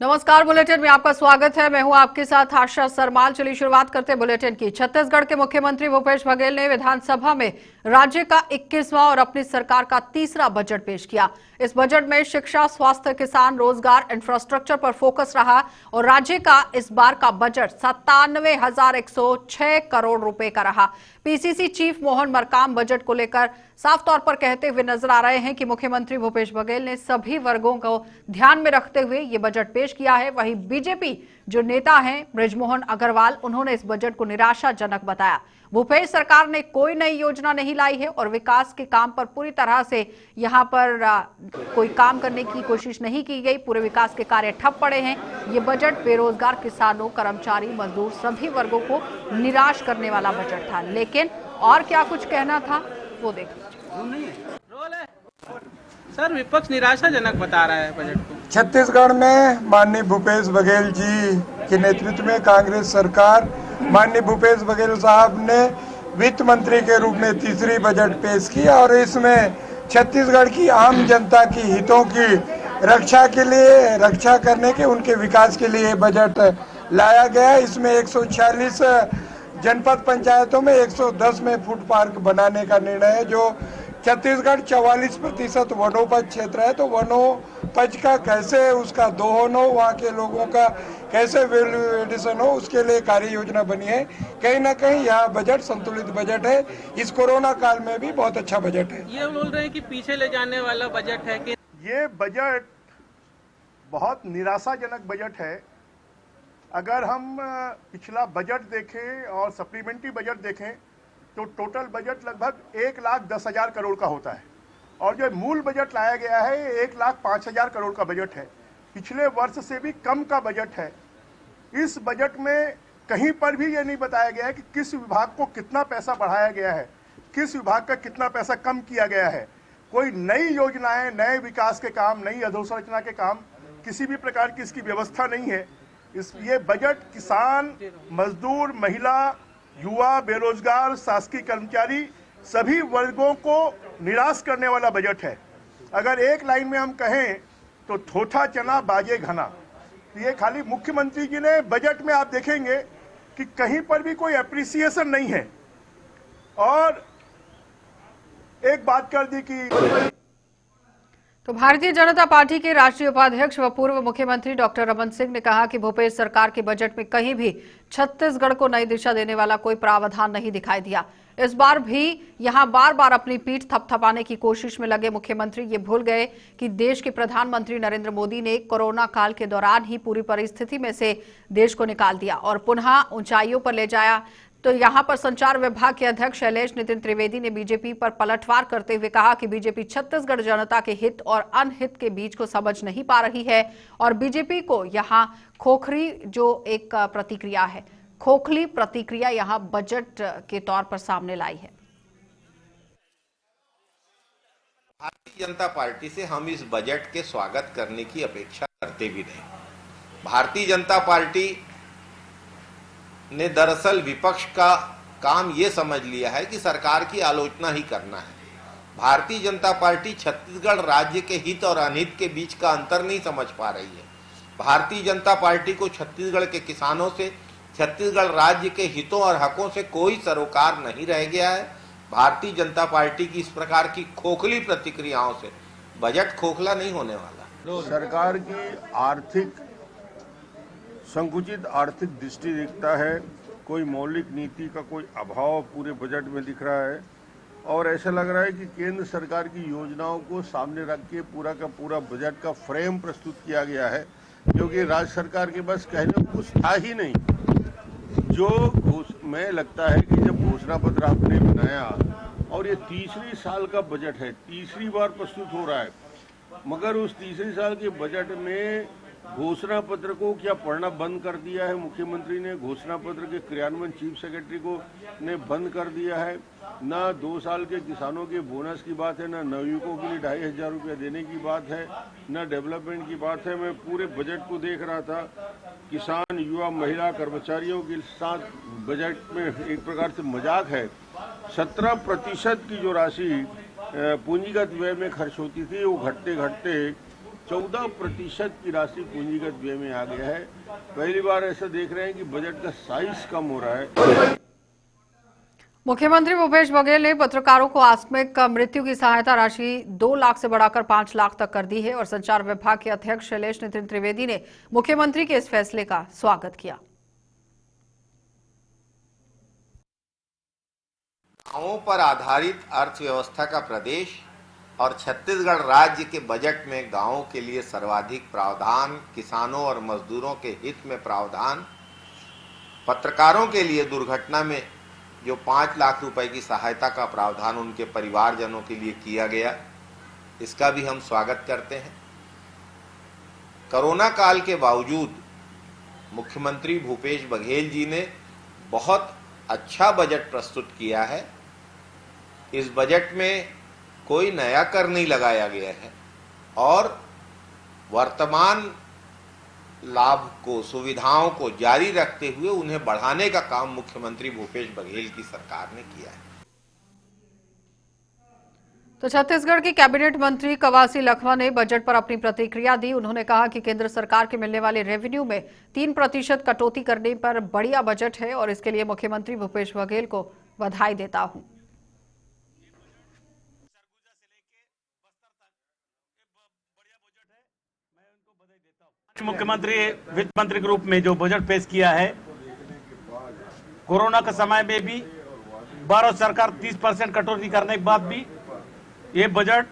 नमस्कार, बुलेटिन में आपका स्वागत है। मैं हूं आपके साथ आशा सरमाल। चलिए शुरुआत करते हैं बुलेटिन की। छत्तीसगढ़ के मुख्यमंत्री भूपेश बघेल ने विधानसभा में राज्य का 21वां और अपनी सरकार का तीसरा बजट पेश किया। इस बजट में शिक्षा, स्वास्थ्य, किसान, रोजगार, इंफ्रास्ट्रक्चर पर फोकस रहा और राज्य का इस बार का बजट 97,106 करोड़ रुपए का रहा। PCC chief Mohan Markam budget को लेकर साफ तौर पर कहते हुए नजर आ रहे हैं कि मुख्यमंत्री भूपेश बघेल ने सभी वर्गों को ध्यान में रखते हुए ये बजट पेश किया है। वहीं बीजेपी जो नेता हैं बृजमोहन अग्रवाल, उन्होंने इस बजट को निराशाजनक बताया। भूपेश सरकार ने कोई नई योजना नहीं लाई है और विकास के काम पर पूरी तरह से यहां पर कोई काम करने की कोशिश नहीं की गई। पूरे विकास के कार्य ठप पड़े हैं। ये बजट बेरोजगार किसानों, कर्मचारी, मजदूर सभी वर्गों को निराश करने वाला बजट था। लेकिन और क्या कुछ कहना था वो देख लीजिए। सर, विपक्ष निराशाजनक बता रहा है बजट को। छत्तीसगढ़ में माननीय भूपेश बघेल जी के नेतृत्व में कांग्रेस सरकार, माननीय भूपेश बघेल साहब ने वित्त मंत्री के रूप में तीसरी बजट पेश किया और इसमें छत्तीसगढ़ की आम जनता की हितों की रक्षा करने के, उनके विकास के लिए बजट लाया गया। इसमें 146 जनपद पंचायतों में 110 में फूड पार्क बनाने का निर्णय है। जो छत्तीसगढ़ 44% वनोपज क्षेत्र है, तो वनोपज का कैसे उसका दोहन हो, वहाँ के लोगों का कैसे वैल्यू एडिशन हो, उसके लिए कार्य योजना बनी है। कहीं ना कहीं यह बजट संतुलित बजट है। इस कोरोना काल में भी बहुत अच्छा बजट है। ये बोल रहे हैं कि पीछे ले जाने वाला बजट है कि ये बजट बहुत निराशाजनक बजट है। अगर हम पिछला बजट देखें और सप्लीमेंट्री बजट देखें तो टोटल बजट लगभग 1,10,000 करोड़ का होता है और जो मूल बजट लाया गया है 1,05,000 करोड़ का बजट है। पिछले वर्ष से भी कम का बजट है। इस बजट में कहीं पर भी ये नहीं बताया गया है कि किस विभाग को कितना पैसा बढ़ाया गया है, किस विभाग का कितना पैसा कम किया गया है। कोई नई योजनाएं, नए विकास के काम, नई अधोसंरचना के काम, किसी भी प्रकार की इसकी व्यवस्था नहीं है। ये बजट किसान, मजदूर, महिला, युवा, बेरोजगार, शासकीय कर्मचारी सभी वर्गों को निराश करने वाला बजट है। अगर एक लाइन में हम कहें तो थोथा चना बाजे घना। ये खाली मुख्यमंत्री जी ने बजट में आप देखेंगे कि कहीं पर भी कोई एप्रिसिएशन नहीं है। और एक बात कर दी कि तो भारतीय जनता पार्टी के राष्ट्रीय उपाध्यक्ष व पूर्व मुख्यमंत्री डॉक्टर रमन सिंह ने कहा कि भूपेश सरकार के बजट में कहीं भी छत्तीसगढ़ को नई दिशा देने वाला कोई प्रावधान नहीं दिखाई दिया। इस बार भी यहां बार बार अपनी पीठ थपथपाने की कोशिश में लगे मुख्यमंत्री ये भूल गए कि देश के प्रधानमंत्री नरेंद्र मोदी ने कोरोना काल के दौरान ही पूरी परिस्थिति में से देश को निकाल दिया और पुनः ऊंचाइयों पर ले जाया। तो यहां पर संचार विभाग के अध्यक्ष शैलेश नितिन त्रिवेदी ने बीजेपी पर पलटवार करते हुए कहा कि बीजेपी छत्तीसगढ़ जनता के हित और अनहित के बीच को समझ नहीं पा रही है और बीजेपी को यहां खोखली जो एक प्रतिक्रिया है, खोखली प्रतिक्रिया यहां बजट के तौर पर सामने लाई है। भारतीय जनता पार्टी से हम इस बजट के स्वागत करने की अपेक्षा करते भी नहीं। भारतीय जनता पार्टी ने दरअसल विपक्ष का काम ये समझ लिया है कि सरकार की आलोचना ही करना है। भारतीय जनता पार्टी छत्तीसगढ़ राज्य के हित और अनहित के बीच का अंतर नहीं समझ पा रही है। भारतीय जनता पार्टी को छत्तीसगढ़ के किसानों से, छत्तीसगढ़ राज्य के हितों और हकों से कोई सरोकार नहीं रह गया है। भारतीय जनता पार्टी की इस प्रकार की खोखली प्रतिक्रियाओं से बजट खोखला नहीं होने वाला। सरकार की संकुचित आर्थिक दृष्टि दिखता है। कोई मौलिक नीति का कोई अभाव पूरे बजट में दिख रहा है और ऐसा लग रहा है कि केंद्र सरकार की योजनाओं को सामने रख के पूरा का पूरा बजट का फ्रेम प्रस्तुत किया गया है, क्योंकि राज्य सरकार के पास कहने को कुछ था ही नहीं। मैं लगता है कि जब घोषणा पत्र आपने बनाया और ये तीसरी साल का बजट है, तीसरी बार प्रस्तुत हो रहा है, मगर उस तीसरी साल के बजट में घोषणा पत्र को क्या पढ़ना बंद कर दिया है मुख्यमंत्री ने। घोषणा पत्र के क्रियान्वयन चीफ सेक्रेटरी को ने बंद कर दिया है। ना 2 साल के किसानों के बोनस की बात है, ना नवयुवकों के लिए 2,500 रुपये देने की बात है, ना डेवलपमेंट की बात है। मैं पूरे बजट को देख रहा था, किसान, युवा, महिला, कर्मचारियों के साथ बजट में एक प्रकार से मजाक है। 17% की जो राशि पूंजीगत व्यय में खर्च होती थी वो घटते घटते 14% की राशि पूंजीगत व्यय में आ गया है। पहली बार ऐसा देख रहे हैं कि बजट का साइज कम हो रहा है। मुख्यमंत्री भूपेश बघेल ने पत्रकारों को आकस्मिक मृत्यु की सहायता राशि 2 लाख से बढ़ाकर 5 लाख तक कर दी है और संचार विभाग के अध्यक्ष शैलेश नितिन त्रिवेदी ने मुख्यमंत्री के इस फैसले का स्वागत किया। गांवों पर आधारित अर्थव्यवस्था का प्रदेश और छत्तीसगढ़ राज्य के बजट में गांवों के लिए सर्वाधिक प्रावधान, किसानों और मजदूरों के हित में प्रावधान, पत्रकारों के लिए दुर्घटना में जो 5 लाख रुपए की सहायता का प्रावधान उनके परिवारजनों के लिए किया गया, इसका भी हम स्वागत करते हैं। कोरोना काल के बावजूद मुख्यमंत्री भूपेश बघेल जी ने बहुत अच्छा बजट प्रस्तुत किया है। इस बजट में कोई नया कर नहीं लगाया गया है और वर्तमान लाभ को, सुविधाओं को जारी रखते हुए उन्हें बढ़ाने का काम मुख्यमंत्री भूपेश बघेल की सरकार ने किया है। तो छत्तीसगढ़ की कैबिनेट मंत्री कवासी लखमा ने बजट पर अपनी प्रतिक्रिया दी। उन्होंने कहा कि केंद्र सरकार के मिलने वाले रेवेन्यू में 3% कटौती करने पर बढ़िया बजट है और इसके लिए मुख्यमंत्री भूपेश बघेल को बधाई देता हूं। मुख्यमंत्री वित्त मंत्री के रूप में जो बजट पेश किया है, कोरोना के समय में भी भारत सरकार 30% कटौती करने के बाद भी ये बजट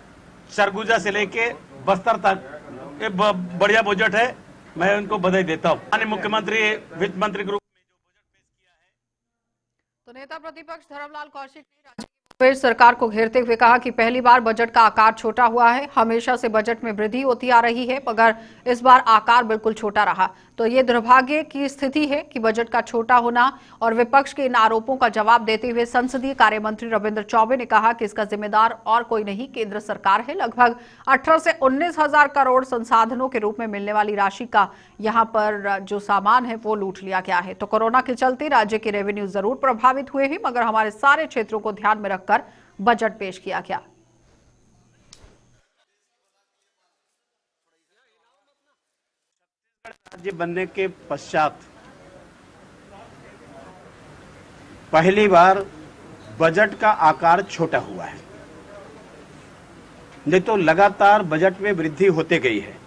सरगुजा से लेके बस्तर तक ये बढ़िया बजट है। मैं उनको बधाई देता हूँ। माननीय मुख्यमंत्री वित्त मंत्री के रूप में जो बजट पेश किया है। तो नेता प्रतिपक्ष धर्मलाल कौशिक ने राज्य की भूपेश सरकार को घेरते हुए कहा कि पहली बार बजट का आकार छोटा हुआ है। हमेशा से बजट में वृद्धि होती आ रही है, मगर इस बार आकार बिल्कुल छोटा रहा। तो ये दुर्भाग्य की स्थिति है कि बजट का छोटा होना। और विपक्ष के इन आरोपों का जवाब देते हुए संसदीय कार्य मंत्री रविंद्र चौबे ने कहा कि इसका जिम्मेदार और कोई नहीं, केंद्र सरकार है। लगभग 18 से 19 हजार करोड़ संसाधनों के रूप में मिलने वाली राशि का यहाँ पर जो सामान है वो लूट लिया गया है। तो कोरोना के चलते राज्य के रेवेन्यू जरूर प्रभावित हुए हैं, मगर हमारे सारे क्षेत्रों को ध्यान में रखकर बजट पेश किया गया। राज्य बनने के पश्चात पहली बार बजट का आकार छोटा हुआ है, नहीं तो लगातार बजट में वृद्धि होते गई है।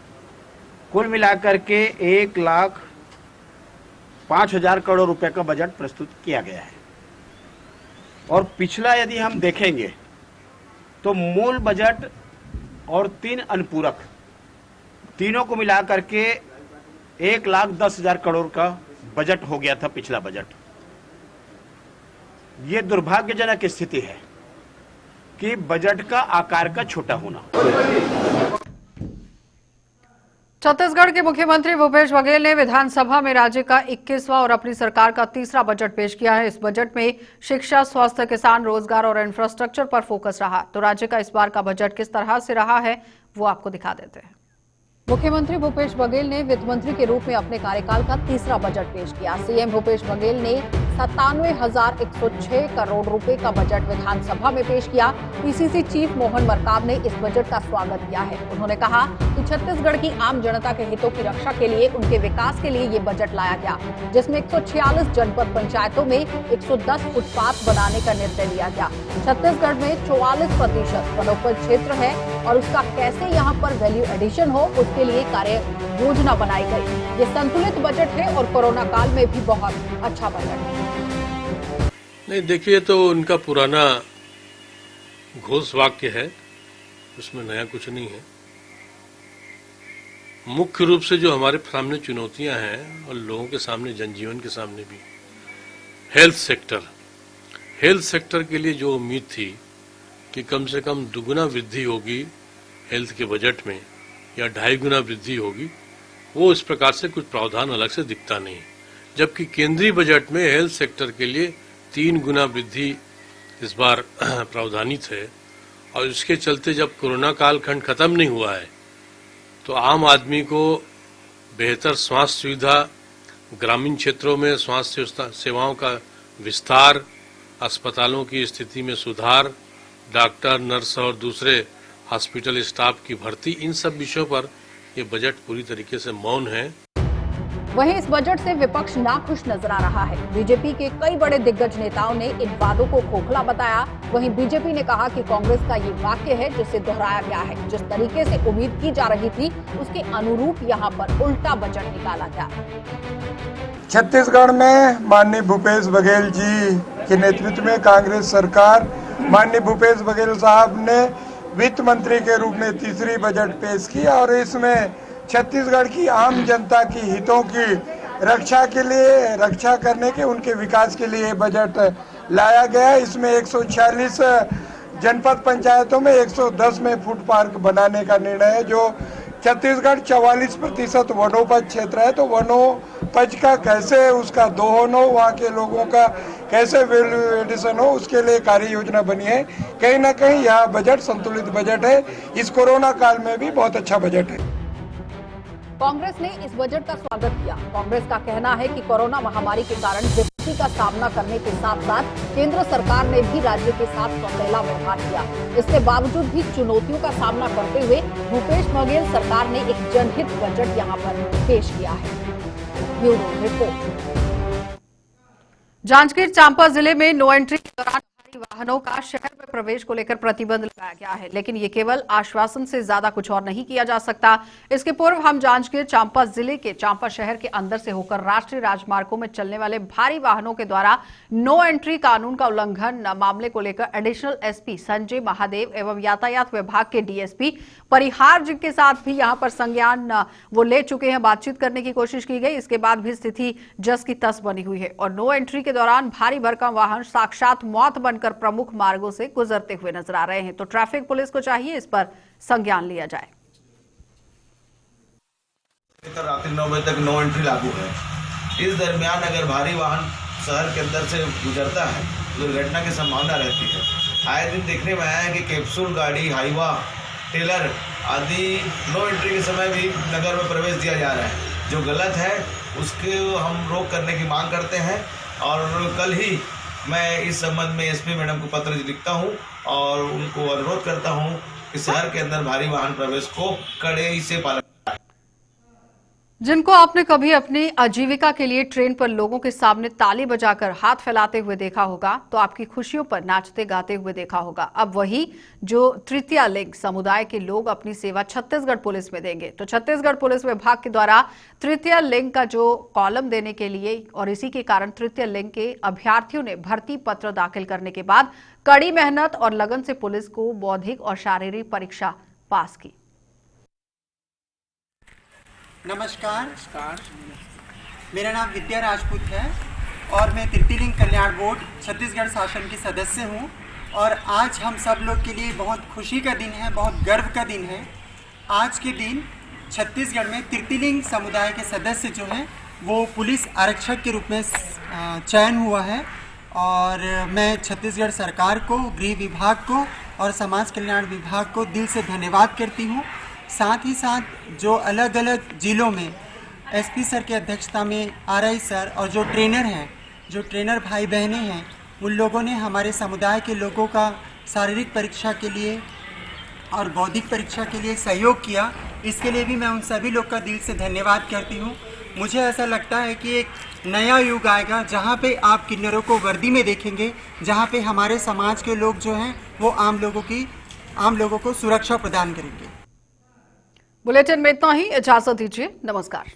कुल मिलाकर के 1,05,000 करोड़ रुपए का बजट प्रस्तुत किया गया है। और पिछला यदि हम देखेंगे तो मूल बजट और 3 अनुपूरक, तीनों को मिलाकर के 1,10,000 करोड़ का बजट हो गया था पिछला बजट। ये दुर्भाग्यजनक स्थिति है कि बजट का आकार का छोटा होना। छत्तीसगढ़ के मुख्यमंत्री भूपेश बघेल ने विधानसभा में राज्य का 21वां और अपनी सरकार का तीसरा बजट पेश किया है। इस बजट में शिक्षा, स्वास्थ्य, किसान, रोजगार और इंफ्रास्ट्रक्चर पर फोकस रहा। तो राज्य का इस बार का बजट किस तरह से रहा है वो आपको दिखा देते हैं। मुख्यमंत्री भूपेश बघेल ने वित्त मंत्री के रूप में अपने कार्यकाल का तीसरा बजट पेश किया। सीएम भूपेश बघेल ने 97,106 करोड़ रुपए का बजट विधानसभा में पेश किया। पीसीसी चीफ मोहन मरकाम ने इस बजट का स्वागत किया है। उन्होंने कहा कि छत्तीसगढ़ की आम जनता के हितों की रक्षा के लिए, उनके विकास के लिए ये बजट लाया गया, जिसमें 146 जनपद पंचायतों में 110 फुटपाथ बनाने का निर्णय लिया गया। छत्तीसगढ़ में 44% वनोपज क्षेत्र है और उसका कैसे यहाँ पर वैल्यू एडिशन हो, उसके लिए कार्य योजना बनाई गई। ये संतुलित बजट है और कोरोना काल में भी बहुत अच्छा बजट है। नहीं, देखिए, तो उनका पुराना घोष वाक्य है, उसमें नया कुछ नहीं है। मुख्य रूप से जो हमारे सामने चुनौतियां हैं और लोगों के सामने, जनजीवन के सामने भी, हेल्थ सेक्टर के लिए जो उम्मीद थी कि कम से कम दुगुना वृद्धि होगी हेल्थ के बजट में या 2.5 गुना वृद्धि होगी, वो इस प्रकार से कुछ प्रावधान अलग से दिखता नहीं। जबकि केंद्रीय बजट में हेल्थ सेक्टर के लिए 3 गुना वृद्धि इस बार प्रावधानित है। और इसके चलते जब कोरोना काल खंड खत्म नहीं हुआ है तो आम आदमी को बेहतर स्वास्थ्य सुविधा, ग्रामीण क्षेत्रों में स्वास्थ्य सेवाओं का विस्तार, अस्पतालों की स्थिति में सुधार, डॉक्टर, नर्स और दूसरे हॉस्पिटल स्टाफ की भर्ती, इन सब विषयों पर ये बजट पूरी तरीके से मौन है। वहीं इस बजट से विपक्ष नाखुश नजर आ रहा है। बीजेपी के कई बड़े दिग्गज नेताओं ने इन वादों को खोखला बताया। वहीं बीजेपी ने कहा कि कांग्रेस का ये वाक्य है जिसे दोहराया गया है। जिस तरीके से उम्मीद की जा रही थी उसके अनुरूप यहाँ पर उल्टा बजट निकाला गया। छत्तीसगढ़ में माननीय भूपेश बघेल जी के नेतृत्व में कांग्रेस सरकार, माननीय भूपेश बघेल साहब ने वित्त मंत्री के रूप में तीसरी बजट पेश की और इसमें छत्तीसगढ़ की आम जनता की हितों की रक्षा करने के, उनके विकास के लिए बजट लाया गया। इसमें 146 जनपद पंचायतों में 110 में फूड पार्क बनाने का निर्णय है। जो छत्तीसगढ़ 44% वनोपज क्षेत्र है, तो वनोपज का कैसे उसका दोहन हो, वहाँ के लोगों का कैसे वैल्यू एडिशन हो, उसके लिए कार्य योजना बनी है। कहीं ना कहीं यह बजट संतुलित बजट है। इस कोरोना काल में भी बहुत अच्छा बजट है। कांग्रेस ने इस बजट का स्वागत किया। कांग्रेस का कहना है कि कोरोना महामारी के कारण विपत्ति का सामना करने के साथ साथ केंद्र सरकार ने भी राज्य के साथ सौतेला व्यवहार किया। इसके बावजूद भी चुनौतियों का सामना करते हुए भूपेश बघेल सरकार ने एक जनहित बजट यहां पर पेश किया है। Bureau report. जांजगीर चांपा जिले में नो एंट्री के दौरान वाहनों का शहर में प्रवेश को लेकर प्रतिबंध लगाया गया है, लेकिन ये केवल आश्वासन से ज्यादा कुछ और नहीं किया जा सकता। इसके पूर्व हम जांजगीर चांपा जिले के चांपा शहर के अंदर से होकर राष्ट्रीय राजमार्गों में चलने वाले भारी वाहनों के द्वारा नो एंट्री कानून का उल्लंघन मामले को लेकर एडिशनल एसपी संजय महादेव एवं यातायात विभाग के डीएसपी परिहार जिनके साथ भी यहां पर संज्ञान वो ले चुके हैं, बातचीत करने की कोशिश की गई। इसके बाद भी स्थिति जस की तस बनी हुई है और नो एंट्री के दौरान भारी भरकम वाहन साक्षात मौत बनकर प्रमुख मार्गों से गुजरते हुए नजर आ रहे हैं। तो ट्रैफिक पुलिस को चाहिए इस पर संज्ञान लिया जाए। रात्रि 9 बजे तक नो एंट्री लागू है। इस दरमियान अगर भारी वाहन शहर के अंदर से गुजरता है तो दुर्घटना की संभावना रहती है। आए दिन देखने में आया है कि कैप्सूल गाड़ी, हाईवा, टेलर आदि नो एंट्री के समय भी नगर में प्रवेश दिया जा रहा है, जो गलत है। उसके हम रोक करने की मांग करते हैं और कल ही मैं इस संबंध में एसपी मैडम को पत्र लिखता हूं और उनको अनुरोध करता हूं कि शहर के अंदर भारी वाहन प्रवेश को कड़ाई से पालन। जिनको आपने कभी अपनी आजीविका के लिए ट्रेन पर लोगों के सामने ताली बजाकर हाथ फैलाते हुए देखा होगा, तो आपकी खुशियों पर नाचते गाते हुए देखा होगा। अब वही जो तृतीय लिंग समुदाय के लोग अपनी सेवा छत्तीसगढ़ पुलिस में देंगे। तो छत्तीसगढ़ पुलिस विभाग के द्वारा तृतीय लिंग का जो कॉलम देने के लिए और इसी के कारण तृतीय लिंग के अभ्यर्थियों ने भर्ती पत्र दाखिल करने के बाद कड़ी मेहनत और लगन से पुलिस को बौद्धिक और शारीरिक परीक्षा पास की। नमस्कार, मेरा नाम विद्या राजपूत है और मैं तृतीय लिंग कल्याण बोर्ड छत्तीसगढ़ शासन की सदस्य हूं। और आज हम सब लोग के लिए बहुत खुशी का दिन है, बहुत गर्व का दिन है। आज के दिन छत्तीसगढ़ में तृतीय लिंग समुदाय के सदस्य जो हैं वो पुलिस आरक्षक के रूप में चयन हुआ है। और मैं छत्तीसगढ़ सरकार को, गृह विभाग को और समाज कल्याण विभाग को दिल से धन्यवाद करती हूँ। साथ ही साथ जो अलग अलग जिलों में एसपी सर की अध्यक्षता में आरआई सर और जो ट्रेनर भाई बहनें हैं, उन लोगों ने हमारे समुदाय के लोगों का शारीरिक परीक्षा के लिए और बौद्धिक परीक्षा के लिए सहयोग किया। इसके लिए भी मैं उन सभी लोग का दिल से धन्यवाद करती हूँ। मुझे ऐसा लगता है कि एक नया युग आएगा जहाँ पे आप किन्नरों को वर्दी में देखेंगे, जहाँ पे हमारे समाज के लोग जो हैं वो आम लोगों को सुरक्षा प्रदान करेंगे। बुलेटिन में इतना ही, इजाजत दीजिए, नमस्कार।